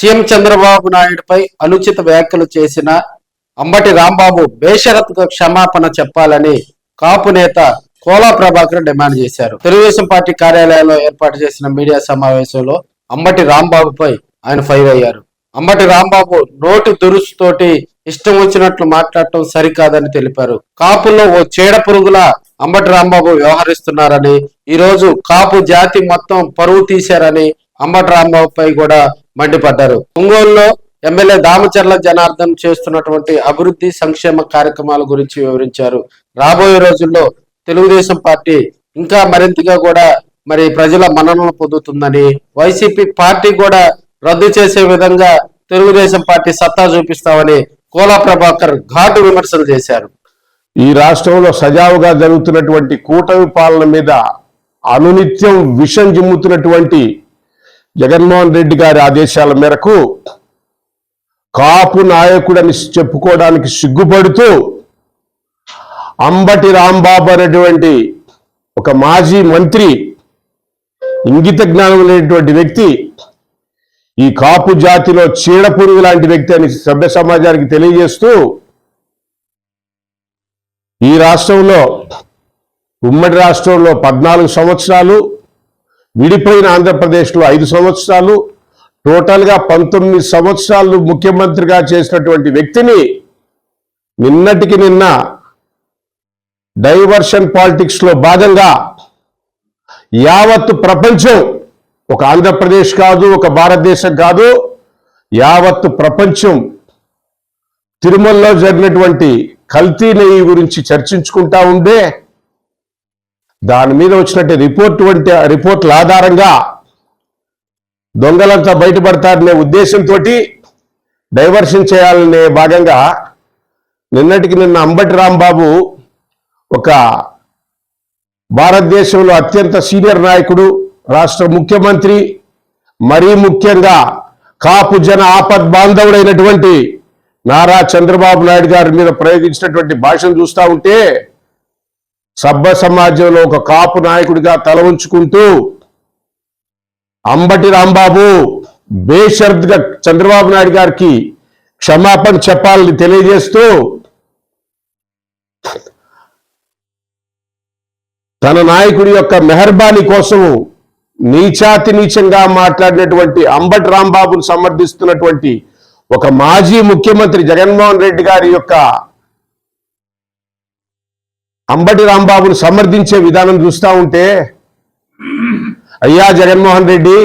CM Chandrababu నాయుడుపై అనుచిత వ్యాఖ్యలు చేసిన అంబటి రాంబాబు బేషరతుగా క్షమాపణ చెప్పాలని కాపు నేత కోలా ప్రభాకర్ డిమాండ్ చేశారు. తెలుగుదేశం పార్టీ కార్యాలయంలో ఏర్పాటు చేసిన మీడియా సమావేశంలో అంబటి రాంబాబుపై ఆయన ఫైర్ అయ్యారు. అంబటి రాంబాబు నోటి దురుసుతోటి ఇష్టం వచ్చినట్లు మాట్లాడటం సరికాదని తెలిపారు. కాపుల్లో ఓ చీడ పురుగులా అంబటి రాంబాబు వ్యవహరిస్తున్నారని, ఈ రోజు కాపు జాతి మొత్తం పరువు తీశారని అంబటి రాంబాబుపై కూడా మండిపడ్డారు. ఒంగోలులో ఎమ్మెల్యే దామచర్ల జనార్దన్ చేస్తున్నటువంటి అభివృద్ధి సంక్షేమ కార్యక్రమాల గురించి వివరించారు. రాబోయే రోజుల్లో తెలుగుదేశం పార్టీ ఇంకా మరింతగా కూడా ప్రజల మన్ననలు పొందుతుందని, వైసీపీ పార్టీ కూడా రద్దు చేసే విధంగా తెలుగుదేశం పార్టీ సత్తా చూపిస్తామని కోలా ప్రభాకర్ ఘాటు విమర్శలు చేశారు. ఈ రాష్ట్రంలో సజావుగా జరుగుతున్నటువంటి కూటమి పాలన మీద అనునిత్యం విషం జిమ్ముతున్నటువంటి జగన్మోహన్ రెడ్డి గారి ఆదేశాల మేరకు కాపు నాయకుడని చెప్పుకోవడానికి సిగ్గుపడుతూ అంబటి రాంబాబు అనేటువంటి ఒక మాజీ మంత్రి, ఇంగిత జ్ఞానం లేనటువంటి వ్యక్తి, ఈ కాపు జాతిలో చీడపురుగు లాంటి వ్యక్తి అని సభ్య సమాజానికి తెలియజేస్తూ, ఈ రాష్ట్రంలో ఉమ్మడి రాష్ట్రంలో 14 సంవత్సరాలు, విడిపోయిన ఆంధ్రప్రదేశ్లో 5 సంవత్సరాలు, టోటల్గా 19 సంవత్సరాలు ముఖ్యమంత్రిగా చేసినటువంటి వ్యక్తిని నిన్నటికి నిన్న డైవర్షన్ పాలిటిక్స్ లో భాగంగా యావత్తు ప్రపంచం, ఒక ఆంధ్రప్రదేశ్ కాదు, ఒక భారతదేశం కాదు, యావత్తు ప్రపంచం తిరుమలలో జరిగినటువంటి కల్తీ నెయ్యి గురించి చర్చించుకుంటా ఉండే దాని మీద వచ్చినట్టు రిపోర్ట్ల ఆధారంగా దొంగలంతా బయటపడతారనే ఉద్దేశంతో డైవర్షన్ చేయాలనే భాగంగా నిన్నటికి నిన్న అంబటి రాంబాబు ఒక భారతదేశంలో అత్యంత సీనియర్ నాయకుడు, రాష్ట్ర ముఖ్యమంత్రి, మరీ ముఖ్యంగా కాపు జన ఆపద్ బాంధవుడైనటువంటి నారా చంద్రబాబు నాయుడు గారి మీద ప్రయోగించినటువంటి భాషను చూస్తూ ఉంటే సభ్య సమాజంలో ఒక కాపు నాయకుడిగా తల ఉంచుకుంటూ అంబటి రాంబాబు బేషరతుగా చంద్రబాబు నాయుడు గారికి క్షమాపణ చెప్పాలని తెలియజేస్తూ తన నాయకుడి యొక్క మెహర్బానీ కోసం నీచాతి నీచంగా మాట్లాడినటువంటి అంబటి రాంబాబును సమర్థిస్తున్నటువంటి ఒక మాజీ ముఖ్యమంత్రి జగన్మోహన్ రెడ్డి గారి యొక్క అంబటి రాంబాబును సమర్థించే విధానం చూస్తూ ఉంటే, అయ్యా జగన్మోహన్ రెడ్డి,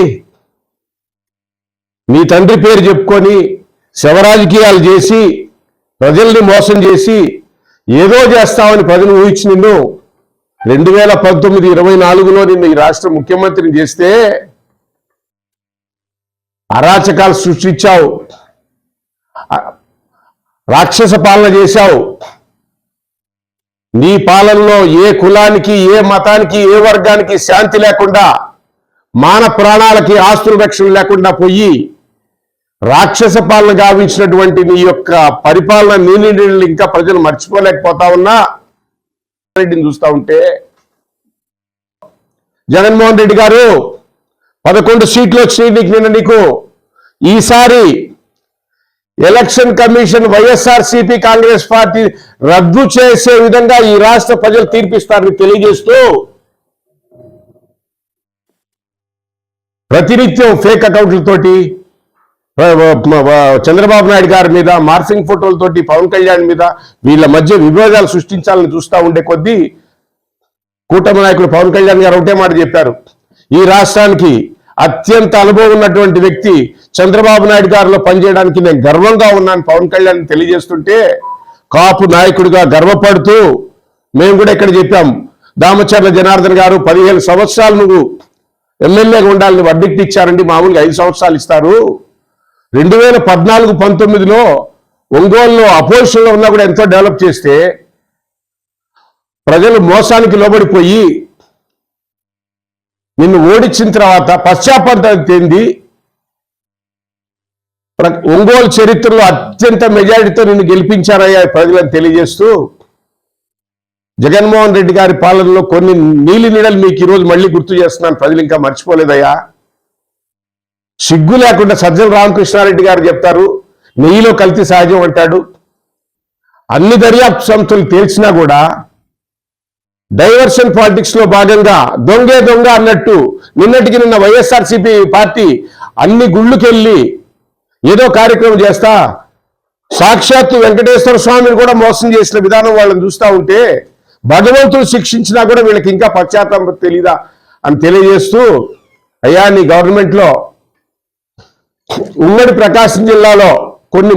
నీ తండ్రి పేరు చెప్పుకొని శవరాజకీయాలు చేసి ప్రజల్ని మోసం చేసి ఏదో చేస్తామని ప్రజలు ఊహించి నిన్ను 2019-24లో నిన్ను ఈ రాష్ట్ర ముఖ్యమంత్రిని చేస్తే అరాచకాలు సృష్టించావు, రాక్షస పాలన చేశావు. నీ పాలనలో ఏ కులానికి, ఏ మతానికి, ఏ వర్గానికి శాంతి లేకుండా, మాన ప్రాణాలకి ఆస్తుల రక్షణ లేకుండా పోయి రాక్షస పాలన గావించినటువంటి నీ యొక్క పరిపాలన నీళ్ళు ఇంకా ప్రజలు మర్చిపోలేకపోతా ఉన్నా రెడ్డిని చూస్తూ ఉంటే, జగన్మోహన్ రెడ్డి గారు 11 సీట్లు వచ్చినాయి నీకు. ఈసారి election commission YSRCP Congress party రద్దు చేసే విధంగా ఈ రాష్ట్ర ప్రజలు తీర్పిస్తారని తెలియజేస్తూ ప్రతినిత్యం ఫేక్ అకౌంట్లతోటి చంద్రబాబు నాయుడు గారి మీద, మార్ఫింగ్ ఫోటోలతోటి పవన్ కళ్యాణ్ మీద వీళ్ళ మధ్య విభేదాలు సృష్టించాలని చూస్తూ ఉండే కొద్దీ కూటమి నాయకుడు పవన్ కళ్యాణ్ గారు ఒకటే మాట చెప్పారు, ఈ రాష్ట్రానికి అత్యంత అనుభవం ఉన్నటువంటి వ్యక్తి చంద్రబాబు నాయుడు గారిలో పనిచేయడానికి నేను గర్వంగా ఉన్నాను పవన్ కళ్యాణ్ తెలియజేస్తుంటే, కాపు నాయకుడిగా గర్వపడుతూ మేము కూడా ఇక్కడ చెప్పాం, దామచర్ల జనార్దన్ గారు 15 సంవత్సరాలు నువ్వు ఎమ్మెల్యేగా ఉండాలని వర్డిక్ట్ ఇచ్చారండి, మామూలుగా 5 సంవత్సరాలు ఇస్తారు. 2014-19లో ఒంగోలులో అపోజిషన్లో ఉన్నా కూడా ఎంతో డెవలప్ చేస్తే ప్రజలు మోసానికి లోబడిపోయి నిన్ను ఓడించిన తర్వాత పశ్చాత్తాపం చెంది ఒంగోలు చరిత్రలో అత్యంత మెజారిటీతో నిన్ను గెలిపించారయ్యా ప్రజలను తెలియజేస్తూ, జగన్మోహన్ రెడ్డి గారి పాలనలో కొన్ని నీలి నీడలు మీకు ఈరోజు మళ్ళీ గుర్తు చేస్తున్నాను, ప్రజలు ఇంకా మర్చిపోలేదయ్యా. సిగ్గు లేకుండా సజ్జల రామకృష్ణారెడ్డి గారు చెప్తారు, నెయ్యిలో కల్తీ సహజం అంటాడు. అన్ని దర్యాప్తు సంస్థలు తేల్చినా కూడా డైవర్షన్ పాలిటిక్స్ లో భాగంగా దొంగే దొంగ అన్నట్టు నిన్నటికి నిన్న వైఎస్ఆర్సీపీ పార్టీ అన్ని గుళ్ళుకెళ్ళి ఏదో కార్యక్రమం చేస్తా సాక్షాత్తు వెంకటేశ్వర స్వామిని కూడా మోసం చేసిన విధానం వాళ్ళని చూస్తూ ఉంటే భగవంతుడు శిక్షించినా కూడా వీళ్ళకి ఇంకా పశ్చాత్తాపం తెలీదా అని తెలియజేస్తూ, అయ్యా నీ గవర్నమెంట్లో ఉమ్మడి ప్రకాశం జిల్లాలో కొన్ని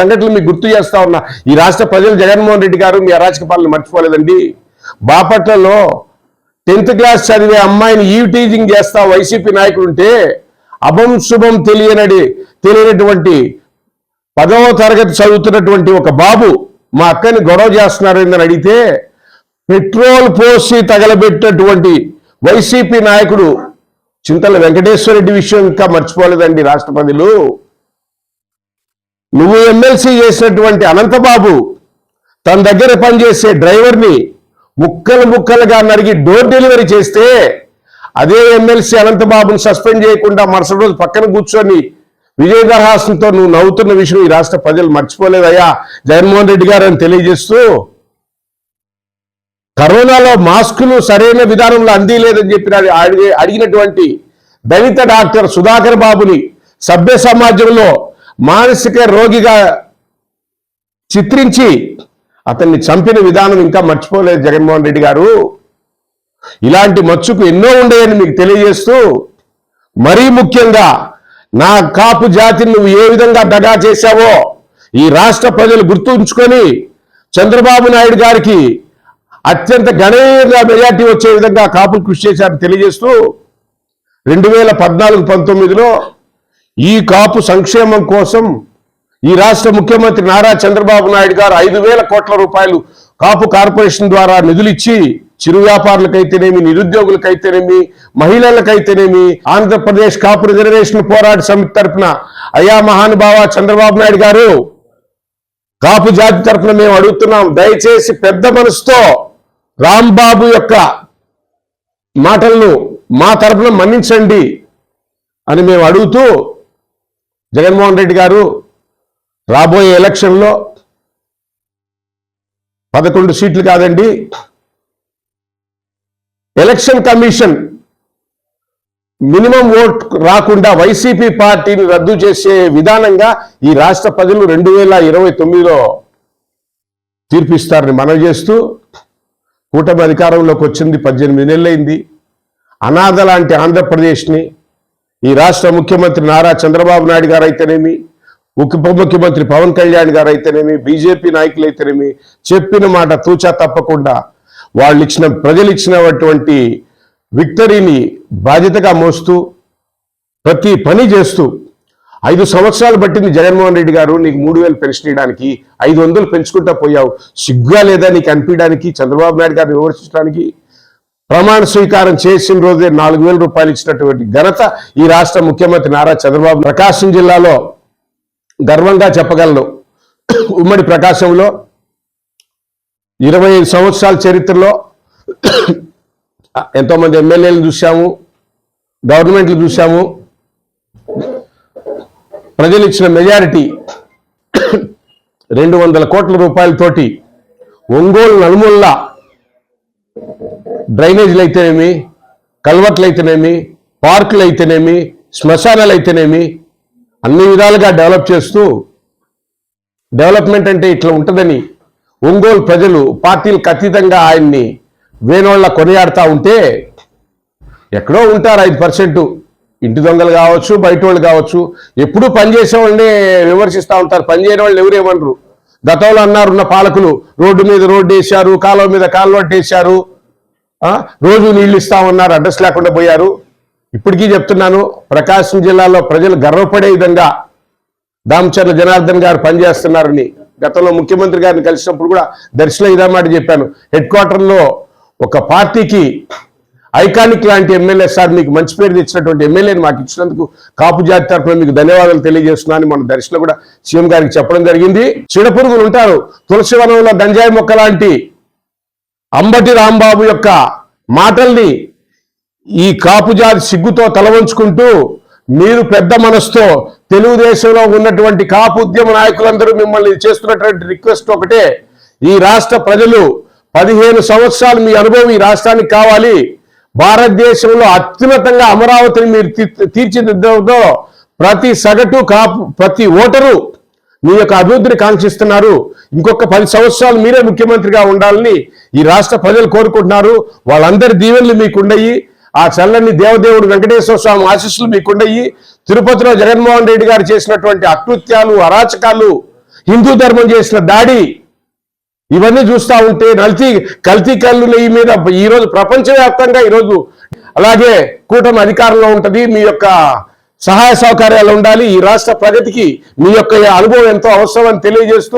సంఘటనలు మీకు గుర్తు చేస్తా ఉన్నా. ఈ రాష్ట్ర ప్రజలు జగన్మోహన్ రెడ్డి గారు మీ అరాచక పాలన మర్చిపోలేదండి. బాపట్లలో 10th క్లాస్ చదివే అమ్మాయిని ఈవ్ టీజింగ్ చేస్తా వైసీపీ నాయకుడు ఉంటే అభం శుభం తెలియనటువంటి 10వ తరగతి చదువుతున్నటువంటి ఒక బాబు మా అక్కని గొడవ చేస్తున్నారు అని అడిగితే పెట్రోల్ పోసి తగలబెట్టినటువంటి వైసీపీ నాయకుడు చింతల వెంకటేశ్వర రెడ్డి విషయం ఇంకా మర్చిపోలేదండి రాష్ట్ర ప్రజలు. నువ్వు ఎమ్మెల్సీ చేసినటువంటి అనంతబాబు తన దగ్గర పనిచేసే డ్రైవర్ని ముక్కలుగా నరిగి డోర్ డెలివరీ చేస్తే అదే ఎమ్మెల్సీ అనంతబాబుని సస్పెండ్ చేయకుండా మరుసటి రోజు పక్కన కూర్చొని విజయదరహాసంతో నువ్వు నవ్వుతున్న విషయం ఈ రాష్ట్ర ప్రజలు మర్చిపోలేదయ్యా జగన్మోహన్ రెడ్డి గారు అని తెలియజేస్తూ, కరోనాలో మాస్కులు సరైన విధానంలో అందిలేదని చెప్పిన అడిగినటువంటి దళిత డాక్టర్ సుధాకర్ బాబుని సభ్య సమాజంలో మానసిక రోగిగా చిత్రించి అతన్ని చంపిన విధానం ఇంకా మర్చిపోలేదు జగన్మోహన్ రెడ్డి గారు. ఇలాంటి మచ్చుకు ఎన్నో ఉండేయని మీకు తెలియజేస్తూ, మరీ ముఖ్యంగా నా కాపు జాతిని నువ్వు ఏ విధంగా దగా చేశావో ఈ రాష్ట్ర ప్రజలు గుర్తుంచుకొని చంద్రబాబు నాయుడు గారికి అత్యంత గణనీయంగా మెజార్టీ వచ్చే విధంగా కాపులు కృషి చేశారని తెలియజేస్తూ 2014-19లో ఈ కాపు సంక్షేమం కోసం ఈ రాష్ట్ర ముఖ్యమంత్రి నారా చంద్రబాబు నాయుడు గారు 5,000 కోట్ల రూపాయలు కాపు కార్పొరేషన్ ద్వారా నిధులు ఇచ్చి చిరు వ్యాపారులకైతేనేమి, నిరుద్యోగులకైతేనేమి, మహిళలకైతేనేమి ఆంధ్రప్రదేశ్ కాపు రిజర్వేషన్ పోరాట సమితి తరఫున అయ్యా మహానుభావ చంద్రబాబు నాయుడు గారు కాపు జాతి తరఫున మేము అడుగుతున్నాం, దయచేసి పెద్ద మనసుతో రాంబాబు యొక్క మాటలను మా తరఫున మన్నించండి అని మేము అడుగుతూ, జగన్మోహన్ రెడ్డి గారు రాబోయే ఎలక్షన్లో 11 సీట్లు కాదండి, ఎలక్షన్ కమిషన్ మినిమం ఓట్ రాకుండా వైసీపీ పార్టీని రద్దు చేసే విధానంగా ఈ రాష్ట్ర ప్రజలు 2029లో తీర్పిస్తారని మనవి చేస్తూ, కూటమి అధికారంలోకి వచ్చింది 18 నెలలైంది. అనాథ లాంటి ఆంధ్రప్రదేశ్ని ఈ రాష్ట్ర ముఖ్యమంత్రి నారా చంద్రబాబు నాయుడు గారు అయితేనేమి, ఉప ముఖ్యమంత్రి పవన్ కళ్యాణ్ గారు అయితేనేమి, బీజేపీ నాయకులు అయితేనేమి చెప్పిన మాట తూచా తప్పకుండా ప్రజలు ఇచ్చినటువంటి విక్టరీని బాధ్యతగా మోస్తూ ప్రతి పని చేస్తూ 5 సంవత్సరాలు పట్టింది జగన్మోహన్ రెడ్డి గారు నీకు 3,000 పెన్షన్ ఇవ్వడానికి, 500 పెంచుకుంటా పోయావు. సిగ్గా లేదా నీకు అనిపించడానికి, చంద్రబాబు నాయుడు గారిని విమర్శించడానికి? ప్రమాణ స్వీకారం చేసిన రోజే 4,000 రూపాయలు ఇచ్చినటువంటి ఘనత ఈ రాష్ట్ర ముఖ్యమంత్రి నారా చంద్రబాబు. ప్రకాశం జిల్లాలో గర్వంగా చెప్పగలను, ఉమ్మడి ప్రకాశంలో 25 సంవత్సరాల చరిత్రలో ఎంతోమంది ఎమ్మెల్యేలు చూశాము, గవర్నమెంట్లు చూశాము. ప్రజలు ఇచ్చిన మెజారిటీ 200 కోట్ల రూపాయలతోటి ఒంగోలు నలుమూలల డ్రైనేజీలు అయితేనేమి, కల్వర్ట్లు అయితేనేమి, పార్కులు అయితేనేమి, శ్మశానాలు అయితేనేమి అన్ని విధాలుగా డెవలప్ చేస్తూ, డెవలప్మెంట్ అంటే ఇట్లా ఉంటుందని ఒంగోలు ప్రజలు పార్టీలకు అతీతంగా ఆయన్ని వేనోళ్ళ కొనియాడుతూ ఉంటే, ఎక్కడో ఉంటారు 5% ఇంటి దొంగలు కావచ్చు, బయట వాళ్ళు కావచ్చు, ఎప్పుడూ పనిచేసే వాళ్ళని విమర్శిస్తూ ఉంటారు. పనిచేయని వాళ్ళు ఎవరేమనరు. గతంలో అన్నారున్న పాలకులు రోడ్డు మీద రోడ్డు వేశారు, కాలువ మీద కాలువ వేశారు, రోజు నీళ్లు ఇస్తామన్నారు, అడ్రస్ లేకుండా పోయారు. ఇప్పటికీ చెప్తున్నాను, ప్రకాశం జిల్లాలో ప్రజలు గర్వపడే విధంగా దామచర్ల జనార్దన్ గారు పనిచేస్తున్నారని గతంలో ముఖ్యమంత్రి గారిని కలిసినప్పుడు కూడా దర్శిలో ఇదే మాట చెప్పాను. హెడ్ క్వార్టర్లో ఒక పార్టీకి ఐకానిక్ లాంటి ఎమ్మెల్యే సార్, మీకు మంచి పేరు తెచ్చినటువంటి ఎమ్మెల్యేని మాకు ఇచ్చినందుకు కాపు జాతి తరఫున మీకు ధన్యవాదాలు తెలియజేస్తున్నాను. మన దర్శిలో కూడా సీఎం గారికి చెప్పడం జరిగింది. చీడపురుగులు ఉంటారు, తులసివనంలో గంజాయి మొక్క లాంటి అంబటి రాంబాబు యొక్క మాటల్ని ఈ కాపు జాతి సిగ్గుతో తలవంచుకుంటూ మీరు పెద్ద మనసుతో తెలుగుదేశంలో ఉన్నటువంటి కాపు ఉద్యమ నాయకులందరూ మిమ్మల్ని చేస్తున్నటువంటి రిక్వెస్ట్ ఒకటే, ఈ రాష్ట్ర ప్రజలు 15 సంవత్సరాలు మీ అనుభవం ఈ రాష్ట్రానికి కావాలి. భారతదేశంలో అత్యున్నతంగా అమరావతిని మీరు తీర్చిదిద్దడంతో ప్రతి సగటు కాపు ప్రతి ఓటరు మీ యొక్క అభివృద్ధిని కాంక్షిస్తున్నారు. ఇంకొక 10 సంవత్సరాలు మీరే ముఖ్యమంత్రిగా ఉండాలని ఈ రాష్ట్ర ప్రజలు కోరుకుంటున్నారు. వాళ్ళందరి దీవెనలు మీకుండయి. ఆ చల్లని దేవదేవుడు వెంకటేశ్వర స్వామి ఆశీస్సులు మీకుండయి. తిరుపతిలో జగన్మోహన్ రెడ్డి గారు చేసినటువంటి అకృత్యాలు, అరాచకాలు, హిందూ ధర్మం చేసిన దాడి, ఇవన్నీ చూస్తూ ఉంటే కల్తీ కళ్ళు నెయ్యి మీద ఈరోజు ప్రపంచవ్యాప్తంగా ఈరోజు అలాగే కూటమి అధికారంలో ఉంటుంది. మీ యొక్క సహాయ సహకార్యాలు ఉండాలి. ఈ రాష్ట్ర ప్రగతికి మీ యొక్క అనుభవం ఎంతో అవసరం అని తెలియజేస్తూ